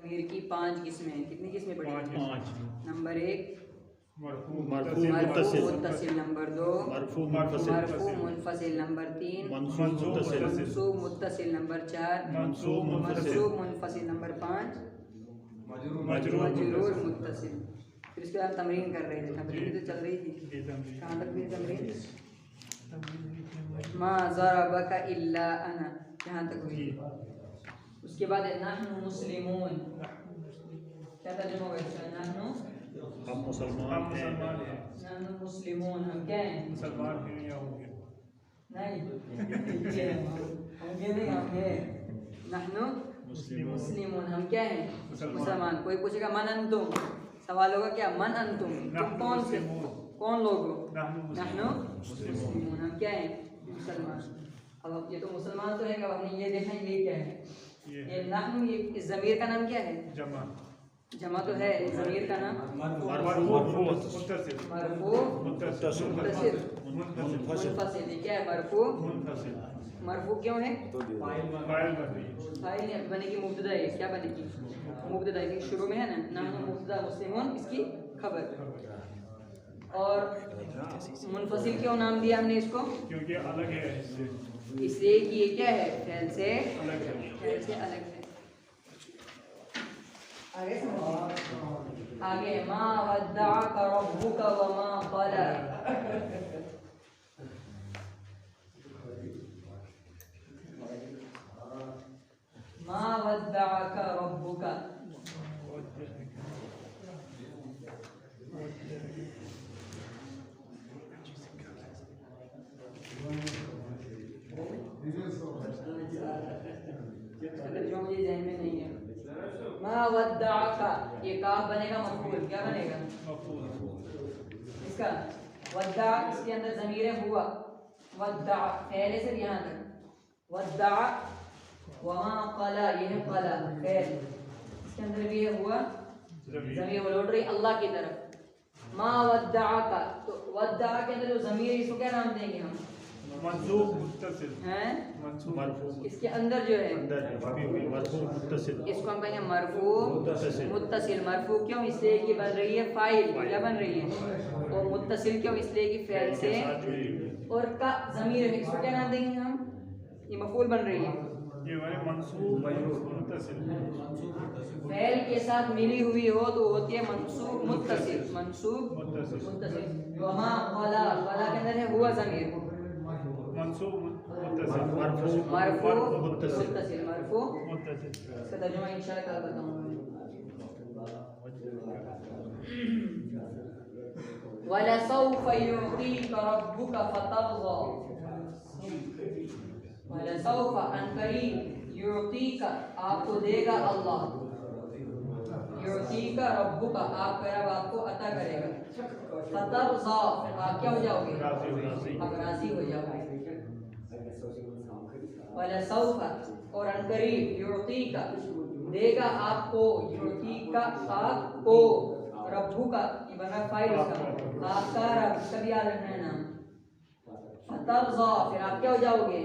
ज़मीर की 5 किस्में हैं। कितनी किस्में पढ़ी? 5। नंबर 1 मरफू मरफू मुत्तसिल, नंबर 2 मरफू मुनफसिल, नंबर 3 मंसूब मंसूब मुत्तसिल, नंबर 4 मंसूब मंसूब मुनफसिल, नंबर 5 मजरूर मुत्तसिल। फिर इसके बाद तमरीन कर रहे थे, तमरीन तो चल रही थी। कहाँ तक भी तमरीन? मा ज़रबका इल्ला अना, यहाँ तक हुई। उसके बाद है नहनु मुस्लिमून। क्या तर्जुमा होगा इसका? नहनु हम मुसलमान हैं। नहनु मुस्लिमून, हम क्या हैं? मुसलमान हैं या होंगे? नहीं, हम ये नहीं, हम ये नहनु मुस्लिमून, हम क्या हैं? मुसलमान। कोई पूछेगा मन अंतुम, सवाल होगा क्या? मन अंतुम, तुम कौन से, कौन लोग हो? नहनु मुस्लिमून, हम क्या हैं? मुसलमान। अब ये तो मुसलमान तो है, अब हमने ये देखा ये क्या है? ये नहनु, ये इस ज़मीर का नाम क्या है? जमा तो है, ज़मीर का नाम मरफू मुत्तसिल मुनफसिल। ये क्या है? मरफू क्यों है? फाइल बनेगी मुब्तदा है। क्या बनेगी? मुब्तदा है, शुरू में है ना, नहनु मुब्तदा मुस्लिमून, इसकी खबर। और मुनफसिल क्यों नाम दिया हमने इसको? क्योंकि अलग है इससे, इसलिए कि ये क्या है? फैल से अलग है, फैल से अलग है। आगे मा वद्दअका रब्बुका व मा क़ला। मा वद्दअका रब्बुका, जो मुझे ज़हन में नहीं है। मा वद्दअका, ये काफ बनेगा मफूल। क्या बनेगा? इसका वद्दा, इसके अंदर ज़मीर है हुआ। वद्दा पहले से यहाँ तक, वद्दा वमा क़ला, ये है क़ला फैल, इसके अंदर भी है हुआ ज़मीर, वो लौट रही अल्लाह की तरफ। मा वद्दअका, तो वद्दा के अंदर जो ज़मीर है इसको क्या नाम देंगे हम? मंसूब मुत्तसिल हैं, मरफू। इसके अंदर जो है मरफू मुत्तसिल, इसको हम कहेंगे मरफू मुत्तसिल। मरफू क्यों? इसलिए कि बन रही है फाइल, क्या बन रही है? और मुत्तसिल क्यों? इसलिए कि फैल से और का ज़मीर है, इसको क्या नाम देंगे हम? ये मफूल बन रही है, ये मंसूब मुत्तसिल। फैल के साथ मिली हुई हो तो होती है मंसूब मुत्तसिल, मंसूब मुत्तसिल। वमा क़ला, क़ला के अंदर है हुआ ज़मीर, मंसूब मुत्तसिल मरफू मुत्तसिल, मरफू मुत्तसिल। इसका तर्जुमा इंशाअल्लाह कल बताऊंगा। वलसौफ युअतीका रब्बुका फतर्ज़ा, वलसौफ अनकरीब, युअतीका आपको देगा अल्लाह, युअतीका रब्बुका आपका रब आपको अता करेगा, फतर्ज़ा आप क्या हो जाओगे? आप राजी हो जाओगे। वलसौफ और अनकरीब, युअतीका देगा आपको, युअतीका आपको, रब्बुका ये बना फाइल उसका, आपका रब, कभी याद रखना है नाम। फतर्ज़ा फिर आप क्या हो जाओगे?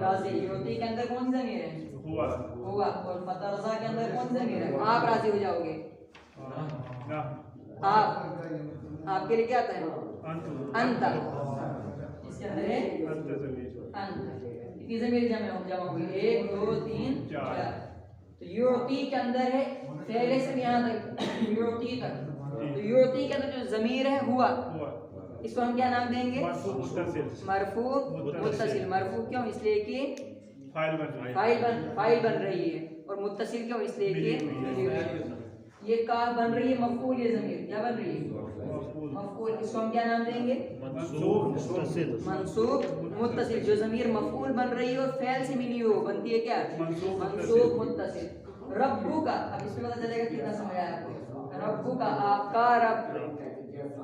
राजी। युअती के अंदर कौन सी ज़मीर है? हुआ। और फतर्ज़ा के अंदर कौन सी ज़मीर है? आप राजी हो जाओगे। आपके लिए क्या आता है? अंता, इसके अंदर है अंत। कितनी ज़मीर जमा होगी? 1 2 3 4। तो युअती के अंदर है पहले से यहाँ तक युअती तक, तो युअती के अंदर जो ज़मीर है हुआ, इसको हम क्या नाम देंगे? मरफू मुत्तसिल। मरफू क्यों? इसलिए कि फाइल बन रही है। और मुत्तसिल क्यों? इसलिए कि ये काफ बन रही है मफूल, ये ज़मीर क्या बन रही है? मफूल। इसको हम क्या नाम देंगे? मंसूब मुत्तसिल। जो ज़मीर मफूल बन रही है और फैल से मिली हो बनती है क्या? मंसूब मुत्तसिल। रब्बू का, अब इसमें पता चलेगा कितना समझ आया आपको। रब्बू का आपका रब,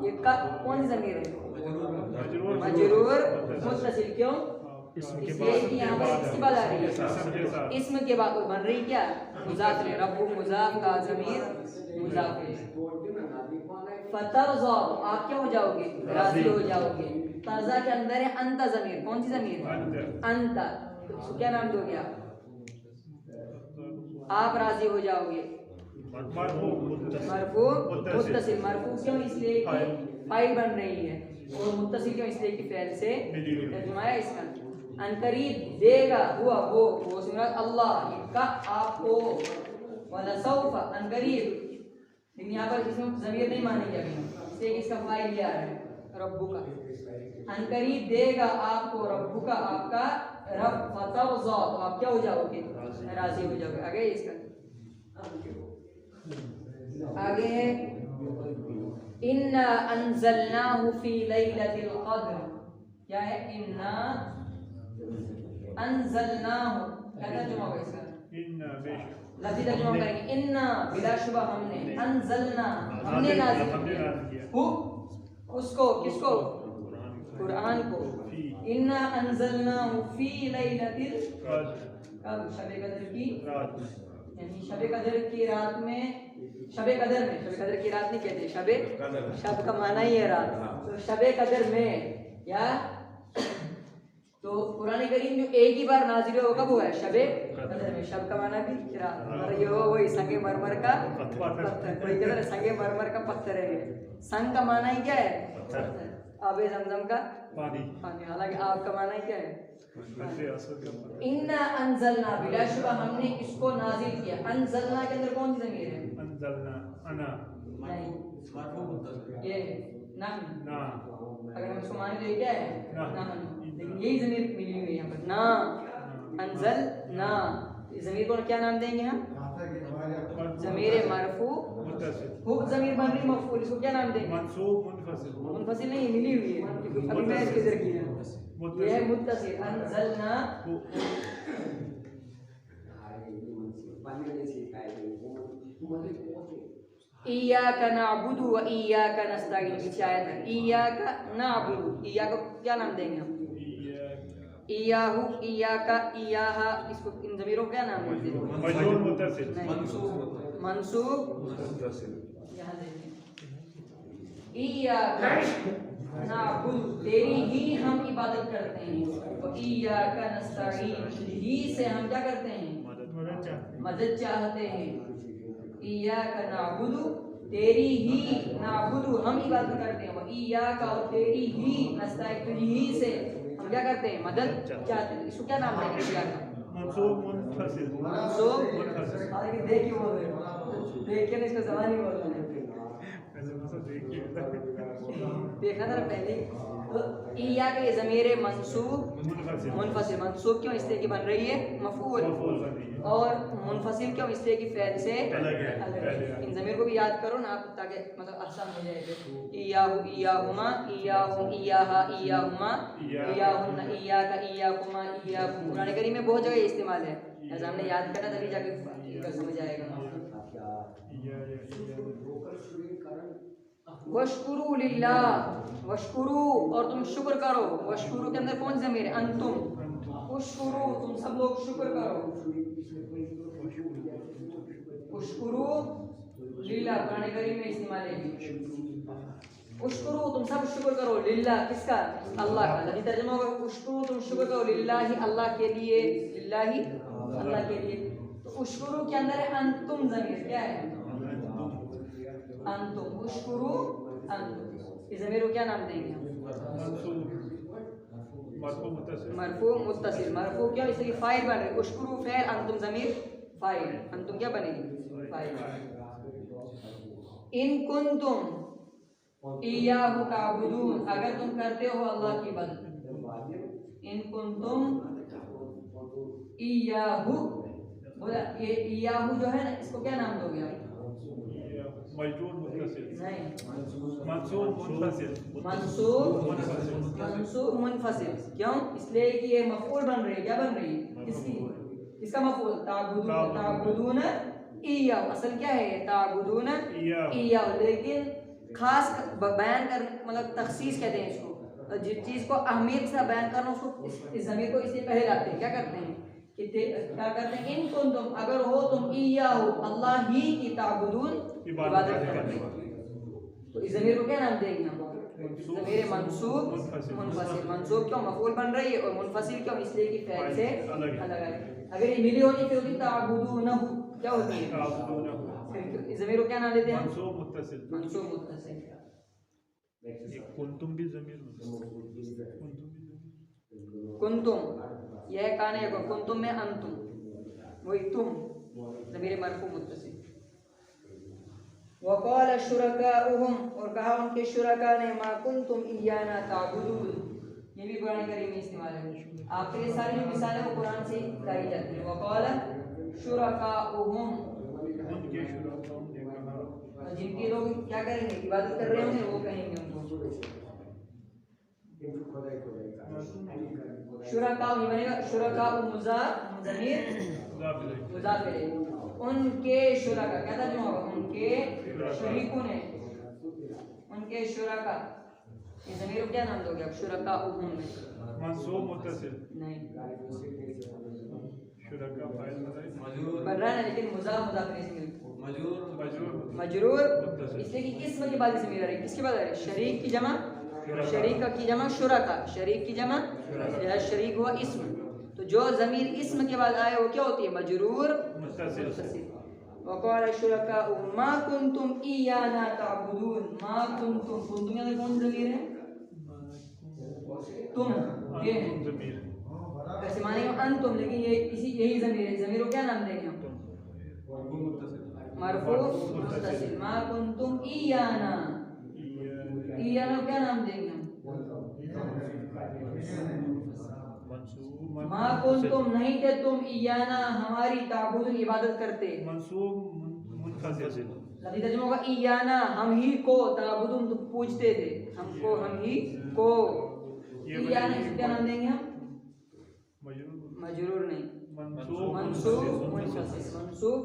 ये का कौन सी ज़मीर है? मजरूर मुत्तसिल। क्यों? इसलिए कि यहाँ पर इसकी बात आ रही है, इसम के बाद बन रही क्या? मुज़ाफ है। रब्बू मुज़ाफ का ज़मीर मुज़ाफ है। फतर्ज़ा आप क्या हो जाओगे? राज़ी हो जाओगे। तर्ज़ा के अंदर है अंता ज़मीर, कौन सी ज़मीर है? अंता। तो क्या नाम दोगे आप? आप राज़ी हो जाओगे। मरफू मुत्तसिल मरफू मुत्तसिल। मरफू क्यों? इसलिए कि फाइल बन रही है, और मुत्तसिल क्यों? इसलिए कि फेल से तर्जुमा है इसका। अनकरीब देगा हुआ वो सुना अल्लाह का आपको, वाला सौफा अनकरीब, लेकिन यहाँ पर इसमें ज़मीर नहीं मानेंगे अभी, इसलिए इसका फाइल लिया है रब्बु का। अनकरीब देगा आपको रब्बु का, आपका रब, फतरज़ा, तो आप क्या हो जाओगे? राजी हो जाओगे। आगे इसका आगे है इन्ना अंज़लनाहु फी लैलतिल क़द्र। क्या है? इन्ना अंज़लनाहु, क्या तर्जुमा होगा इसका? इन्ना बेशक, लफ्ज़ी तर्जुमा करेंगे इन्ना बिलाशुबा हमने, अंज़लना हमने नाज़िल किया, हु उसको, किसको? कुरान को। इन्ना अंज़लनाहु फी लैलतिल क़द्र, शब कद्र की रात, यानी शब कद्र की रात में, शब कद्र की रात नहीं कहते, शब का माना ही है रात, तो शब कद्र में, या तो कुरान करीम जो एक ही बार नाजिल हो कब हुआ है? शब कद्र में। शब का माना भी रात, और ये हो वही संगे मरमर का पत्थर, कोई कहता है संगे मरमर का पत्थर है, संग का माना ही क्या है? पत्थर। आबे ज़मज़म का पानी, हालांकि आब का माना ही क्या है? इन्ना अंज़लना, बिलाशुबा हमने इसको नाजिल किया। अंज़लना के अंदर कौन सी ज़मीर है? अंज़लना अना नहीं, ये ना, अगर हम इसको मान ले क्या है? ना, लेकिन यही ज़मीर मिली हुई है यहाँ पर, ना अंज़लना। इस ज़मीर को क्या नाम देंगे हम? ज़मीर मरफू मुत्तसिल। ज़मीर बन रही मफ़ऊल, इसको क्या नाम देंगे? मंसूब मुनफसिल। मुनफसिल नहीं, मिली हुई है, अभी मैं इसके ज़रिए किया ये है मुत्तसिल। अंज़लना इय्याका नअबुदु व इय्याका नस्तईन की आयत है। इय्याका नअबुदु, इय्या को क्या नाम देंगे हम? इय्याहु, इय्याका, इय्याहा, इसको इन ज़मीरों क्या नाम देते हैं? मजरूर मुत्तसिल, मंसूब मुत्तसिल। यहाँ देखें इय्याका नअबुदु, तेरी ही हम इबादत करते हैं, और इय्याका नस्तईन, ही से हम क्या करते हैं? मदद चाहते हैं। इय्याका नअबुदु, तेरी ही, नअबुदु हम इबादत करते हैं, और इय्याका, और तेरी ही, नस्तईन, तुझी ही से हम क्या करते हैं? मदद चाहते हैं। इसको क्या नाम देंगे? इय्याका मंसूब मुनफसिल, मंसूब मुनफसिल। हालांकि देख के बोल रहे हो, देख के नहीं, इसका ज़बान ही बोल रहे हैं, देखा था ना पहले। तो इया के ज़मीर मंसूब मुनफसिल, मंसूब क्यों? इसलिए कि बन रही है मफूल, और मुनफसिल क्यों? इसलिए कि फ़ेल से अलग है। इन ज़मीर को भी याद करो ना, ताकि मतलब आसान हो जाए। इयाहु, इयाहुमा, इयाहुम, इयाहा, इयाहुमा, इयाहुन्ना, इयाका, इयाकुमा, इयाकुम। कुरान करीम में बहुत जगह इस्तेमाल है, ऐसा हमने याद करना, तभी जाके समझ आएगा। वशकुरू लिल्लाह, वशकुरू, और तुम शुक्र करो। वशकुरू के अंदर कौन ज़मीर है? अंतुम। उशकुरू, तुम सब लोग शुक्र करो। उशकुरू लिल्लाह कुरान करीम में इस्तेमाल है। उशकुरू, तुम सब शुक्र करो। लिल्लाह, किसका? अल्लाह का। लफ्ज़ी तर्जुमा होगा उशकुरू, तुम शुक्र करो। लिल्लाही, अल्लाह के लिए। लिल्लाही, अल्लाह के लिए। तो उशकुरू के अंदर है अंतुम ज़मीर, क्या है? अंतुम। उशकुरू अंतुम, इस ज़मीर को क्या नाम देंगे हम? मरफू मुत्तसिल। मरफू क्यों? इसलिए फाइल बन रही। उशकुरू फ़ेल, अंतुम ज़मीर फाइल, अंतुम क्या बनेगी? फाइल। इन कुंतुम इय्याहु ताबुदून, अगर तुम करते हो अल्लाह की इबादत। इन कुंतुम इय्याहु, बोला ये इय्याहु जो है ना, इसको क्या नाम दोगे आप? मजरूर मुत्तसिल नहीं, मंसूब मुनफसिल, मंसूब मुनफसिल। क्यों? इसलिए कि ये मफूल बन रही है। क्या बन रही है? इसकी, इसका मफूल ताबुदून, ताबुदून इय्याहु, असल क्या है? ताबुदून इय्याहु, लेकिन खास बयान कर, मतलब तखसीस कहते हैं इसको, जिस चीज़ को अहमियत से बयान करना, उसको इस ज़मीर को इसलिए पहले लाते हैं। क्या करते हैं कि क्या करते हैं? इन कुंतुम, अगर हो तुम, इय्याहु, अल्लाह ही की, ताबुदून, इबादत करते हो, तो इस ज़मीर को क्या नाम देंगे हम? ज़मीर मंसूब मुनफसिल। मंसूब क्यों? मफूल बन रही है, और मुनफसिल क्यों? इसलिए कि फ़ैल से अलग है। अगर ये मिली होती फिर होती ताबुदूनहु, क्या होती है? ज़मीर को क्या नाम देते हैं? मंसूब मुत्तसिल। मंसूब मुत्तसिल। ये कुंतुम भी ज़मीर कुंतुम यह काने को कुंतुम में अंतुम वही तुम ज़मीर मरफू मुत्तसिल। वक़ाल शुरकाउहुम और कहा उनके शुरका ने मा कुंतुम इय्याना ताबुदून। ये भी कुरान करीम में इस्तेमाल है। आपके सारी जो मिसालें वो कुरान से लाई जाती है। वक़ाल शुरकाउहुम उनके शुरकाओं ने कहा, जिनके लोग क्या करेंगे इबादत कर रहे होंगे वो कहेंगे उनको शुरका ये बनेगा शुरका मुज़ाफ ज़मीर मुज़ाफ इलैह। उनके शुरका क्या तर्जुमा होगा? उनके शरीकों ने उनके शुरका ये ज़मीर को क्या नाम दोगे आप? शुरका उहुम में मंसूब मुत्तसिल। नहीं शुरका फाइल बन रहा है लेकिन मुज़ाफ मुज़ाफ इलैह से मिलता मजरूर मजरूर इसलिए कि इसम के बाद इसमें आ रही है। किसके बाद आ रही है? शरीक की जमा शरीका की जमा शुरका शरीक की जमा या शरीक हुआ इसम। तो जो ज़मीर इसम के बाद आए वो क्या होती है? मजरूर मुत्तसिल। वक़ाल शुरका मा कुंतुम इय्याना ताबुदून। मा कुंतुम कुंतुम यानी कौन ज़मीर है? तुम ये है ज़मीर वैसे मानेंगे अंतुम लेकिन ये इसी यही ज़मीर है। ज़मीर को क्या नाम देंगे हम? मरफू मुत्तसिल। मा कुंतुम इय्याना इय्याना क्या नाम देंगे हम? मा कुंतुम नहीं थे तुम इय्याना हमारी ताबुदून इबादत करते। मंसूब मुत्तसिल। लफ्ज़ी तर्जुमा होगा इय्याना हम ही को ताबुदून तुम पूजते थे हमको हम ही को। इय्याना इसको क्या नाम देंगे हम? मजरूर नहीं मंसूब मुत्तसिल मंसूब।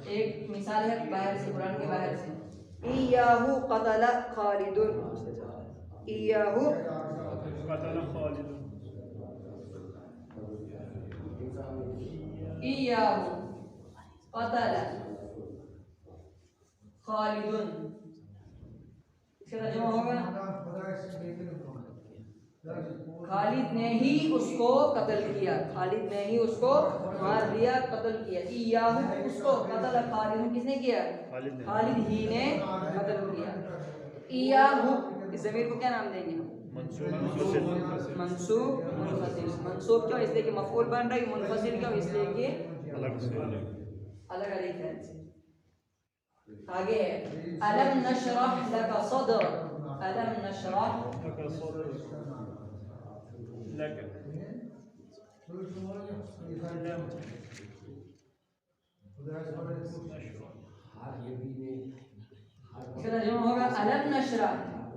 एक मिसाल है बाहर से कुरान के बाहर से इय्याहु क़तला खालिदुन इय्याहु क़तला खालिदुन इय्याहु क़तला खालिदुन इसका तर्जुमा होगा खालिद ने ही उसको कत्ल किया। खालिद ने ही उसको मार दिया कत्ल किया। इय्याहु उसको कत्ल खालिद किसने किया? खालिद ही ने कत्ल किया। इय्याहु इस ज़मीर को क्या नाम देंगे? मंसूब मुनफसिल। मंसूब क्यों? इसलिए कि मफ़ऊल बन रहा है। मुनफसिल क्यों? इसलिए कि अलग अलग है। आगे अलम नशरह लका सदर अलम नशरह इसका तर्जुमा होगा अलम नशरह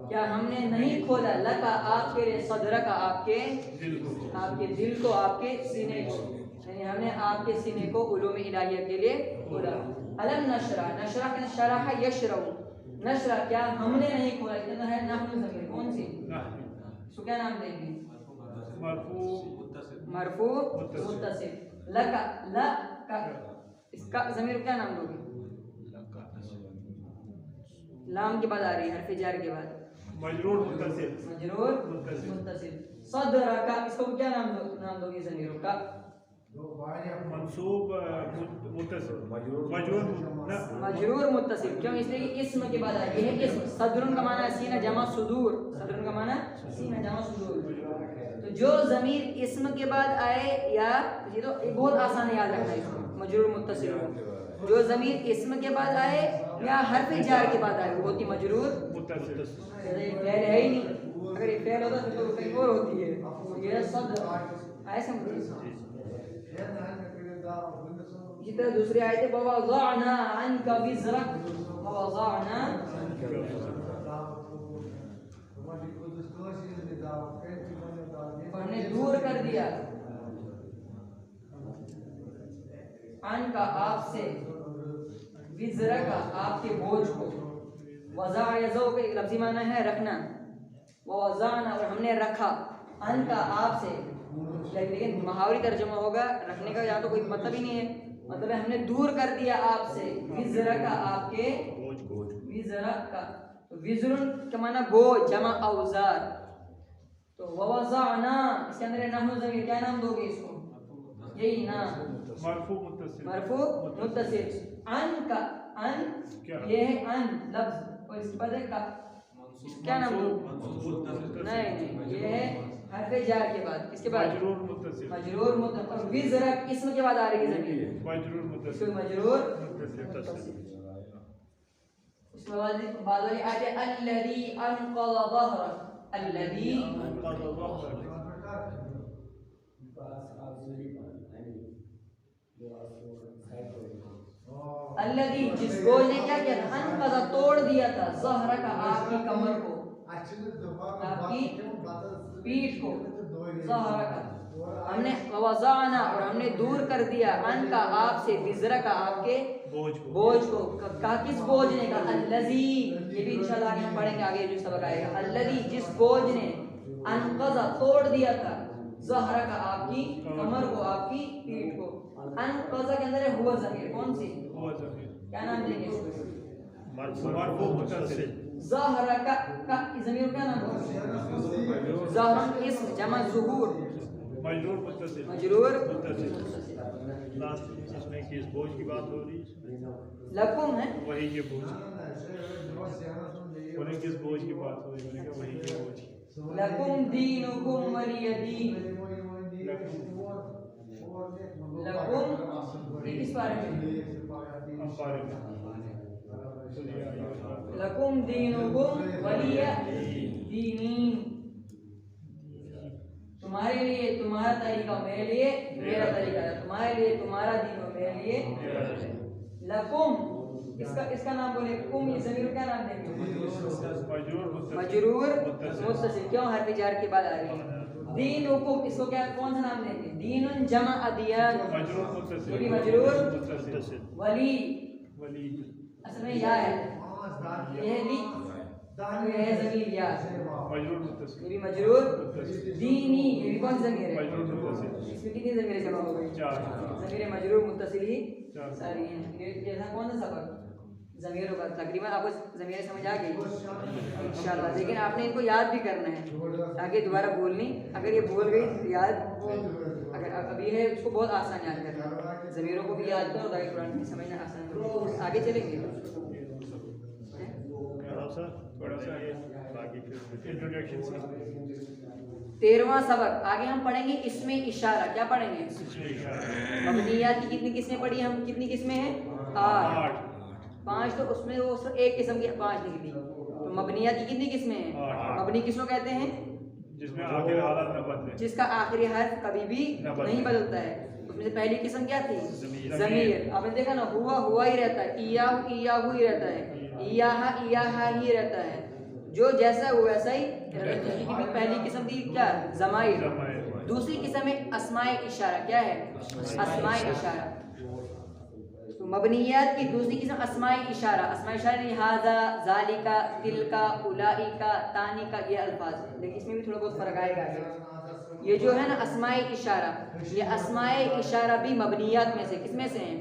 क्या हमने नहीं खोला लका आपके लिए सदर का आपके दिल को आपके सीने को यानी हमने आपके सीने को उलूम इलाहिया के लिए खोला। अलम नशरह नशरह के शरह यशरह नशरह क्या हमने नहीं खोला। इतना है नहनु ज़मीर कौन सी इसको क्या नाम देंगे? मरफू मुत्तसिल। लका लका इसका ज़मीर क्या नाम दोगे? लाम के बाद आ रही है हरफ जार के बाद मजरूर मुत्तसिल सदरका इसको क्या नाम दोगे? ज़मीर का मंसूब मुत्तसिल मजरूर मुत्तसिल क्यों? इसलिए कि इस्म के बाद आया। ये है इस्म। सदरुन का माना सीना जमा सुदूर सदरुन का माना सीना जमा सुदूर। तो जो ज़मीर इस्म के बाद आए या ये तो बहुत आसान है याद रखना इसको मजरूर मुत्तसिल। जो ज़मीर इस्म के बाद आए या हरफ जार के बाद आए वो होती मजरूर मुत्तसिल। ये फेल है ही नहीं। अगर ये फेल होता तो कहीं और होती है। ये सदर आए समझ। इसी तरह दूसरी आयत है ववज़अना अन्का विज़रक ववज़अना हमने दूर कर दिया अन्का आपसे विज़रक आपके बोझ को। वज़ा यज़ो का एक लफ्ज़ी माना है रखना। ववज़अना और हमने रखा अन्का आपसे लेकिन मुहावरी तर्जुमा होगा रखने का यहाँ तो कोई मतलब ही नहीं है। मतलब हमने दूर कर दिया आपसे विज़रका आपके विज़रका। तो विज़रुन का माना बोझ जमा औजार। तो ववज़अना इसके अंदर नहनु ज़मीर क्या नाम दोगे इसको? यही ना मरफू मुत्तसिल मरफू मुत्तसिल। अन का अन ये है अन लफ्ज और इसके बाद है का, क्या नाम है? नहीं ये है हरफ जार के बाद, इसके बाद मजरूर मुत्तसिल। मजरूर मुत्तसिल और विज़रक इसम के बाद आ रही है ज़मीर मजरूर मुत्तसिल। मजरूर मुत्तसिल। इसके बाद वाली आयत है अल्लज़ी अनक़ज़ ज़हरक। अल्लज़ी अल्लज़ी जिस बोझ ने क्या किया था, अनक़ज़ तोड़ दिया था, ज़हरक आपकी कमर को, आपकी पीठ को, ज़हरक हमने वज़अना और हमने दूर कर दिया अनका आपसे, विज़रक आपके बोझ को। कहा किस बोझ ने? कहा अल्लज़ी, ये भी इंशाल्लाह आगे हम पढ़ेंगे, आगे जो सबक आएगा। अल्लज़ी जिस बोझ ने अनक़ज़ तोड़ दिया था, ज़हरक आपकी कमर को, आपकी पीठ को। अनक़ज़ के अंदर है हुआ ज़मीर, कौन सी? क्या नाम देंगे इसको? मरफू मुत्तसिल। ज़हरक का ज़मीर क्या नाम है? ज़हरन इस्म जमा ज़ुहूर, मजरूर मुत्तसिल। मजरूर मुत्तसिल। लास्ट इसमें किस बोझ की बात हो रही है? लकुम है वही के बोझ। उन्हें किस बोझ की बात हो रही है? मैंने कहा वही के बोझ। लकुम दीनुकुम वलिय दीन। लकुम ये किस बारे में? लकुम दीनुकुम वलिय दीनी, तुम्हारे लिए तुम्हारा तरीका, मेरे लिए मेरा तरीका है, तुम्हारे लिए तुम्हारा दीन और मेरे लिए। लकुम इसका नाम बोले कुम, ये ज़मीर क्या नाम देंगे? मजरूर मुत्तसिल, क्यों हरफ जार के बाद आ रही है। दीनुकुम इसको क्या कौन सा नाम देंगे? दीनुन जमा अदियान, ये भी मजरूर मुत्तसिल। वली असल में या है, ये है ली, ये है ज़मीर या, ये भी मजरूर। दीनी ये भी कौन सा ज़मीर है? इसमें कितनी ज़मीरें जमा हो गई? ज़मीर मजरूर मुत्तसिल ही सारी हैं। ये जैसा कौन सा सबक ज़मीरों का, तकरीबन आपको ज़मीरें समझ आ गई इंशाल्लाह, लेकिन आपने इनको याद भी करना है ताकि दोबारा भूलनी, अगर ये भूल गई तो याद, अगर अभी है उसको बहुत आसान याद करना, ज़मीरों को भी याद करो ताकि कुरान में समझना आसान हो। आगे चलेंगे थोड़ा सा इंट्रोडक्शन। 13वां सबक आगे हम पढ़ेंगे इसमें इशारा। क्या पढ़ेंगे? मबनियात की कितनी किस्में पढ़ी हम? कितनी किस्में हैं? 8। 5 तो उसमें वो एक किस्म की 5 निकली, तो मबनियात की कितनी किस्में हैं? मबनी किसको कहते हैं? जिसमें आखिरी हालत न बदले, जिसका आखिरी हर्फ कभी भी नहीं बदलता है। उसमें से पहली किस्म क्या थी? ज़मीर। आपने देखा ना, हुआ हुआ ही रहता है, इयाहू ही रहता है, इयाहा ही रहता है, जो जैसा वो वैसा ही रहता है। पहली किस्म थी क्या? ज़माइर। दूसरी किस्म है अस्माए इशारा। क्या है? अस्माए इशारा। तो मबनियात की दूसरी किस्म अस्माए इशारा। अस्माए इशारा नहीं हाजा, जालिका, तिलका, उलाइका, तानिका, ये अल्फाज, लेकिन इसमें भी थोड़ा बहुत फ़र्क आएगा। ये जो है ना अस्माए इशारा, ये अस्माए इशारा भी मबनियात में से, किसमें से हैं?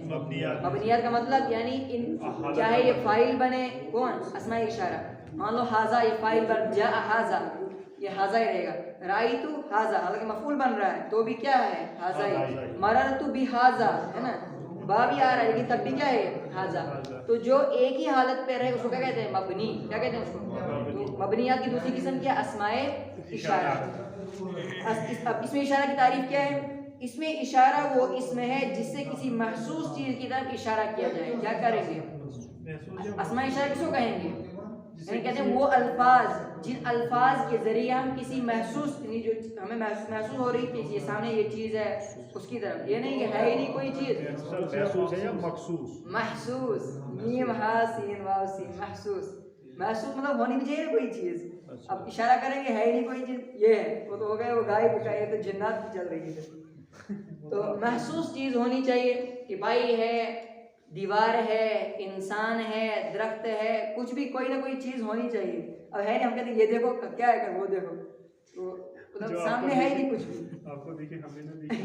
मबनियात का मतलब यानी इन चाहे ये फाइल बने, कौन? अस्माए इशारा। मान लो हाजा, ये फाइल बन जा, हाजा ये हाजा ही रहेगा। राइतु हाजा, हालांकि मफूल बन रहा है तो भी क्या है? हाजा ही। मररतु भी हाजा है ना, बा भी आ रहा है लेकिन तब भी क्या है? हाजा। तो जो एक ही हालत पे रहे उसको क्या कहते हैं? मबनी। क्या कहते हैं उसको? तो मबनियात की दूसरी किस्म क्या? अस्माए इशारा। अब इसमें इशारा की तारीफ क्या है? इसमें इशारा वो इसमें है जिससे किसी महसूस चीज की तरफ इशारा किया जाए। क्या करेंगे? अस्माए इशारा किसको कहेंगे? यानी कहते हैं वो अल्फाज जिन अल्फाज के जरिए हम किसी महसूस, जो हमें महसूस हो रही थी ये सामने ये चीज़ है उसकी तरफ, ये नहीं है ही नहीं कोई चीज़ महसूस है या मखसूस? महसूस, मीम हा सीन वाव सीन, महसूस। महसूस मतलब होनी भी चाहिए कोई चीज़। अब इशारा करेंगे है ही नहीं कोई चीज़, ये है वो तो हो गया, वो गायब का, ये तो जिन्नात की चल रही है। तो महसूस चीज़ होनी चाहिए कि भाई है, दीवार है, इंसान है, दरख्त है, कुछ भी कोई ना कोई चीज़ होनी चाहिए। अब है नहीं, हम कहते हैं ये देखो क्या है, वो देखो, तो मतलब सामने है ही नहीं कुछ भी। आपको देखे हमें ना देखे।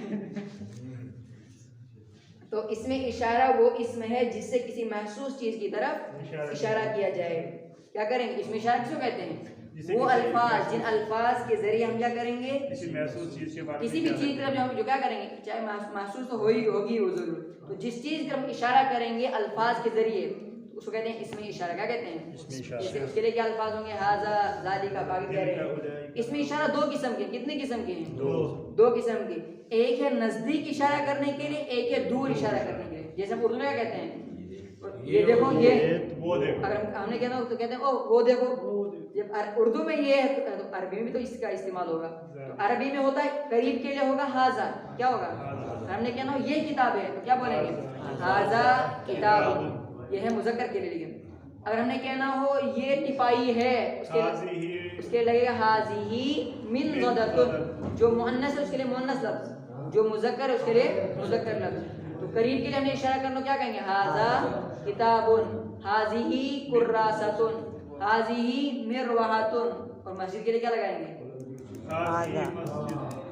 तो इसमें इशारा वो इसमें है जिससे किसी महसूस चीज़ की तरफ इशारा किया जाए। क्या करेंगे? इसमें इशारा किसको कहते हैं? जिसे वो किसी अल्फाज जिन अल्फाज के जरिए हम क्या करेंगे, किसी महसूस चीज के बारे में किसी भी चीज की तरफ जो हम जो क्या करेंगे, चाहे महसूस तो होगी वो जरूर, तो जिस चीज की तरफ इशारा करेंगे अल्फाज के जरिए उसको कहते हैं इसमें इशारा। क्या कहते हैं? इसमें इशारा। जैसे उसके लिए क्या अल्फाज होंगे, हाजा जालिका, बाकी कह रहे हैं इसमें इशारा दो किस्म के, कितने किस्म के हैं? दो किस्म के। एक है नजदीक इशारा करने के लिए, एक है दूर इशारा करने के लिए। जैसे हम उर्दू में क्या कहते हैं, ये देखो, ये वो देखो, अगर हमने कहना हो तो कहते हैं ओ वो देखो। जब उर्दू में ये है तो अरबी में भी तो इसका इस्तेमाल होगा। तो अरबी में होता है करीब के लिए होगा हाजा, क्या होगा? हमने कहना हो ये किताब है तो क्या बोलेंगे, हाजा किताब, ये है मुज़क्कर के लिए। लेकिन अगर हमने कहना हो ये टिपाई है, उसके लगेगा हाजिही मिन ज़दतुन, जो मुअन्नस है उसके लिए मुअन्नस लफ्ज, जो मुज़क्कर है उसके लिए मुज़क्कर लफ्ज। तो करीब के लिए हमने इशारा करना क्या कहेंगे, हाजा किताबुन, हाजिही कुर्रासतुन, हाजिही मिरवाहतुन। और मस्जिद के लिए क्या लगाएंगे,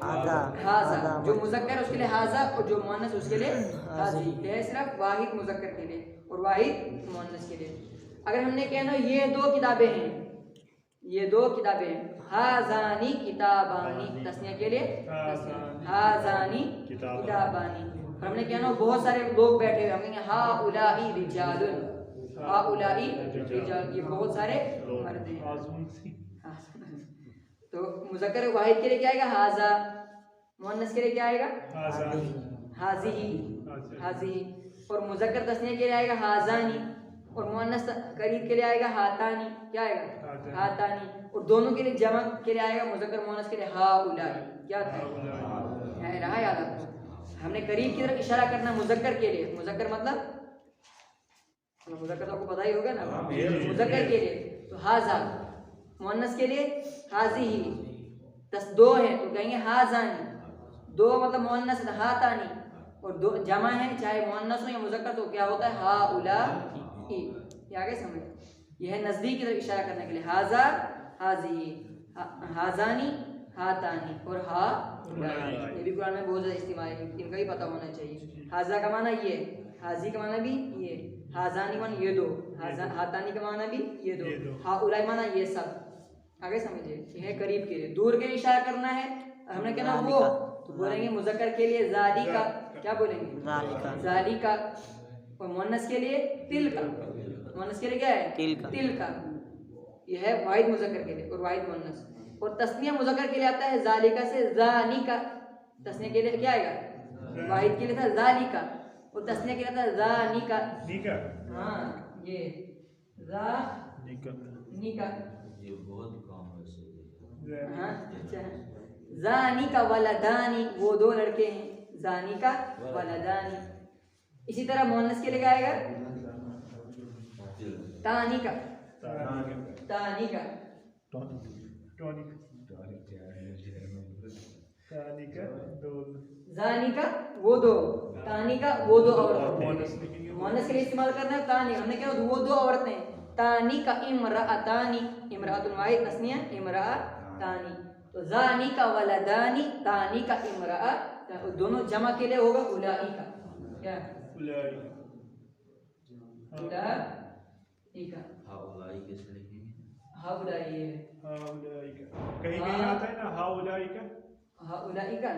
हाजा, जो मुज़क्कर है उसके लिए हाजा और जो मुअन्नस उसके लिए हाजी। यह सिर्फ वाहिद मुज़क्कर के लिए और वाहिद मुअन्नस के लिए। अगर हमने कहना ये दो किताबें हैं, ये दो किताबें हैं, हाजानी किताबानी, तस्निया के लिए हाजानी किताबानी। और हमने कहना बहुत सारे लोग बैठे हुए, हम कहेंगे हाउलाई रिजालुन, हाउलाई रिजाल, ये बहुत सारे मर्द हैं। तो मुज़क्कर वाहिद के लिए क्या आएगा, हाजा, मुअन्नस के लिए क्या आएगा, हाजिही, हाजिही। और मुज़क्कर तस्निया के लिए आएगा हाजानी, और मुअन्नस करीब के लिए आएगा हातानी, क्या आएगा, हातानी। और दोनों के लिए जमा के लिए आएगा, मुज़क्कर मुअन्नस के लिए हाउलाई। क्या रहा याद आपको? हमने करीब की तरफ इशारा करना मुज़क्कर के लिए, मुज़क्कर मतलब मुज़क्कर तो आपको पता ही होगा ना, मुज़क्कर के लिए तो हाजा, मुअन्नस के लिए हाजिही। दो है तो कहेंगे हाजानी, दो मतलब मुअन्नस है हातानी, और दो जमा है चाहे मुअन्नस हो या मुज़क्कर तो क्या होता है हाउलाई। ये आगे समझ, यह है नज़दीक की तरफ इशारा करने के लिए, हाजा हाजी, हाजानी हातानी और हा। ये भी कुरान में बहुत ज़्यादा इस्तेमाल है, इनका भी पता होना चाहिए। हाजा का माना ये, हाजी का माना भी ये, हाजानी माना ये दो, हातानी का माना भी ये दो, हाउलाई माना ये सब। आगे समझिए, यह है करीब के लिए। दूर के लिए इशारा करना है, हमने कहना वो तो बोलेंगे मुज़क्कर के लिए ज़ालिका, क्या बोलेंगे, ज़ालिका। और मुअन्नस के लिए तिलका, मुअन्नस के लिए क्या है, तिलका। यह है वाहिद मुज़क्कर के लिए और वाहिद मुअन्नस। और तस्निया मुज़क्कर के लिए आता है ज़ालिका से ज़ानिका, तस्निया के लिए क्या आएगा, वाहिद के लिए था ज़ालिका और तस्निया के लिए था ज़ानिका। हाँ ये ज़ानिका, ये बहुत काम है। हाँ अच्छा, ज़ानिका वलदानी, वो दो लड़के हैं, ज़ानिका वलदानी। इसी तरह मुअन्नस के लिए क्या आएगा, तानिका, तानिका, ज़ानिका वो दो, तानिका वो दो औरतें। मुअन्नस के लिए इस्तेमाल करना है तानिका, हमने क्या वो दो औरतें, तानिका इमराअतानी, इमराअतुन वाहिद तस्निया इमराअतानी। तो ज़ानिका वलदानी, तानिका इमराअ, दोनों जमा के लिए होगा उलाइका, क्या उलाइका, हाउलाई कैसे लिखेंगे? हाउलाई है, कहीं कहीं आता है ना हाउलाई का, हाउलाइका,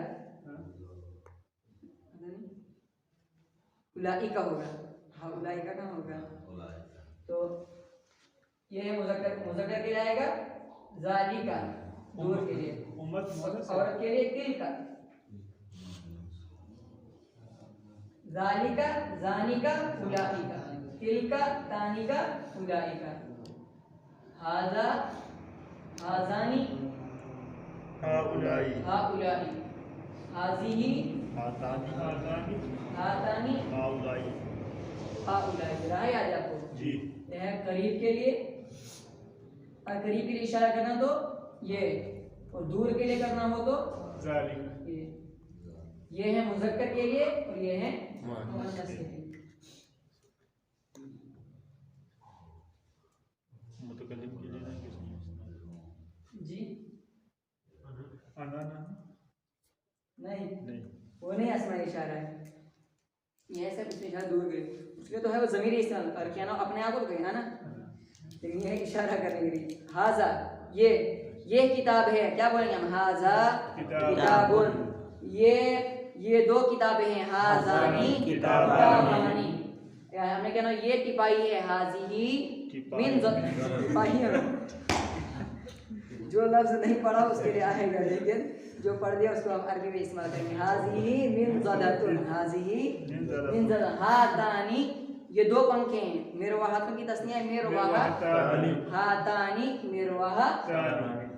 उलाइका होगा, हाउलाइका कहाँ होगा। तो ये है मुज़क्कर, मुज़क्कर के लिए आएगा ज़ालिका दूर के लिए, औरत के लिए तिलका, ज़ालिका ज़ानिका उलाइका, तिलका तानिका उलाइका, हाज़ा हाज़ानी हाउलाई, हाउलाई, हाज़िही हातानी हाउलाई। हाउलाई। रहा याद आपको जी, यह है करीब के लिए, और करीब के लिए इशारा करना तो ये, और दूर के लिए करना हो तो ये है मुज़क्कर के लिए और ये है मुअन्नस के लिए। मुतकल्लिम के लिए नहीं जी नहीं, नहीं वो नहीं अस्मा इशारा है, यह सब इसमें इशारा दूर के लिए, उसके तो है वो ज़मीरी इस्तेमाल और क्या ना अपने आप को तो कहेगा ना, लेकिन यह इशारा करने के लिए। हाजा ये किताब है, क्या बोलेंगे हम? हाजा किताबुन। ये दो किताबें हैं, हाजानी किताबानी। हमने कहना ये टिपाई है, हाजिही मिन टिपाई है। जो लफ्ज नहीं पढ़ा उसके लिए आएगा, लेकिन जो पढ़ दिया उसको हम अरबी में इस्तेमाल करेंगे। हाजिही मिन ज़दतुन, हाजिही मिन ज़दतुन। हातानी, ये दो पंखे हैं। मिरवाहतुन की तस्निया है मिरवाहा, हातानी मिरवाहा।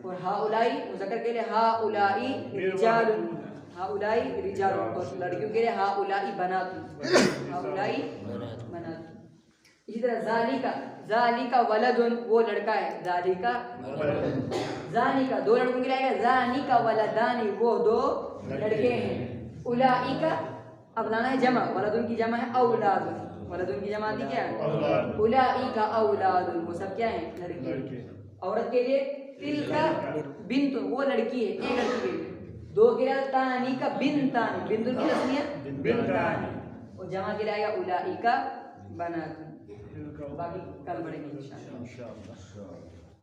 और हाउलाई मुज़क्कर के लिए हाउलाई रिजालुन, हाउलाई रिजालुन। और लड़कियों के लिए हाउलाई बनातुन, हाउलाई बनातुन। इसी तरह ज़ालिका वलदुन, वो लड़का है, ज़ालिका दो लड़कों के लिए आएगा। ज़ानिका वलदानी, वो दो लड़के हैं। उलाइका, अब लाना है जमा, वलदुन की जमा है औलादुन, वलदुन की जमा थी क्या है? उलाइका औलादुन, वो सब क्या है? लड़की। औरत के लिए तिलका बिन्तुन, वो लड़की है, एक लड़की के लिए। दो के लिए तानी का बिनतानी, बिन्तुन की तस्नीया बिनतानी। और जमा के लिए आएगा उलाइका बनातुन। बाकी कल पढ़ेंगे इंशाअल्लाह।